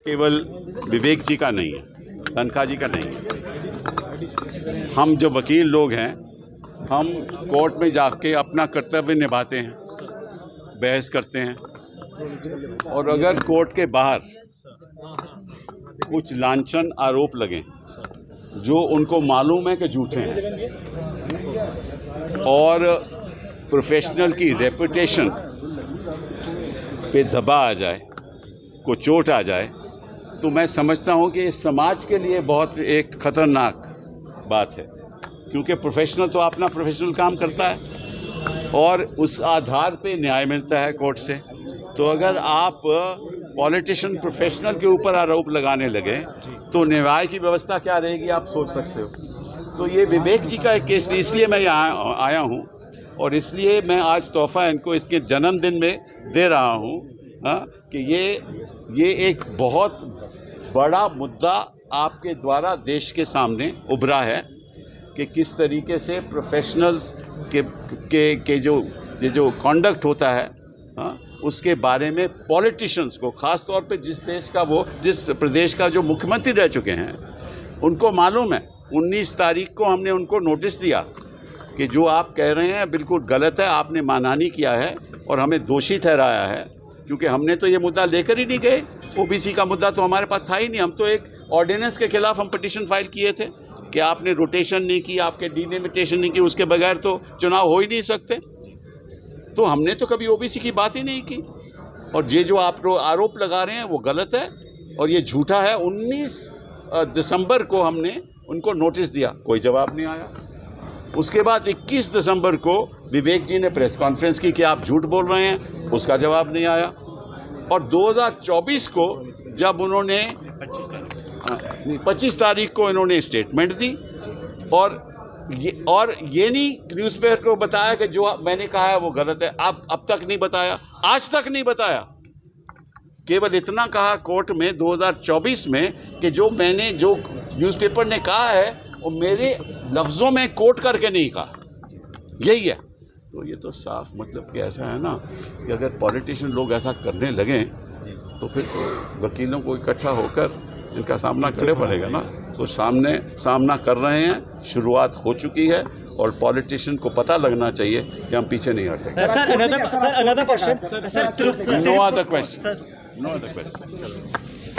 केवल विवेक जी का नहीं है, तनखा जी का नहीं है। हम जो वकील लोग हैं, हम कोर्ट में जाके अपना कर्तव्य निभाते हैं, बहस करते हैं, और अगर कोर्ट के बाहर कुछ लांछन आरोप लगे जो उनको मालूम है कि झूठे हैं और प्रोफेशनल की रेपुटेशन पे दबा आ जाए, को चोट आ जाए, तो मैं समझता हूं कि इस समाज के लिए बहुत एक खतरनाक बात है, क्योंकि प्रोफेशनल तो अपना प्रोफेशनल काम करता है और उस आधार पे न्याय मिलता है कोर्ट से। तो अगर आप पॉलिटिशियन प्रोफेशनल के ऊपर आरोप लगाने लगे तो न्याय की व्यवस्था क्या रहेगी, आप सोच सकते हो। तो ये विवेक जी का एक केस, इसलिए मैं यहाँ आया हूँ और इसलिए मैं आज तोहफा इनको इसके जन्मदिन में दे रहा हूँ कि ये एक बहुत बड़ा मुद्दा आपके द्वारा देश के सामने उभरा है कि किस तरीके से प्रोफेशनल्स के जो कॉन्डक्ट होता है उसके बारे में पॉलिटिशियंस को, ख़ास तौर पे जिस प्रदेश का जो मुख्यमंत्री रह चुके हैं, उनको मालूम है। 19 तारीख को हमने उनको नोटिस दिया कि जो आप कह रहे हैं बिल्कुल गलत है, आपने मानहानि किया है और हमें दोषी ठहराया है, क्योंकि हमने तो ये मुद्दा लेकर ही नहीं गए। ओबीसी का मुद्दा तो हमारे पास था ही नहीं। हम तो एक ऑर्डिनेंस के खिलाफ हम पिटीशन फाइल किए थे कि आपने रोटेशन नहीं की, आपके डिलिमिटेशन नहीं की, उसके बगैर तो चुनाव हो ही नहीं सकते। तो हमने तो कभी ओबीसी की बात ही नहीं की, और ये जो आप आरोप लगा रहे हैं वो गलत है और ये झूठा है। 19 दिसंबर को हमने उनको नोटिस दिया, कोई जवाब नहीं आया। उसके बाद 21 दिसंबर को विवेक जी ने प्रेस कॉन्फ्रेंस की कि आप झूठ बोल रहे हैं, उसका जवाब नहीं आया। और 2024 को जब उन्होंने 25 तारीख को इन्होंने स्टेटमेंट दी और ये नहीं न्यूज़पेपर को बताया कि जो मैंने कहा है वो गलत है। अब तक नहीं बताया, आज तक नहीं बताया। केवल इतना कहा कोर्ट में 2024 में कि जो न्यूज़पेपर ने कहा है वो मेरे लफ्ज़ों में कोट करके नहीं कहा, यही है। तो ये तो साफ मतलब कि ऐसा है ना कि अगर पॉलिटिशियन लोग ऐसा करने लगें तो फिर तो वकीलों को इकट्ठा होकर इनका सामना करना पड़ेगा ना। तो सामना कर रहे हैं, शुरुआत हो चुकी है और पॉलिटिशियन को पता लगना चाहिए कि हम पीछे नहीं हटेंगे। Sir, another question. No other questions.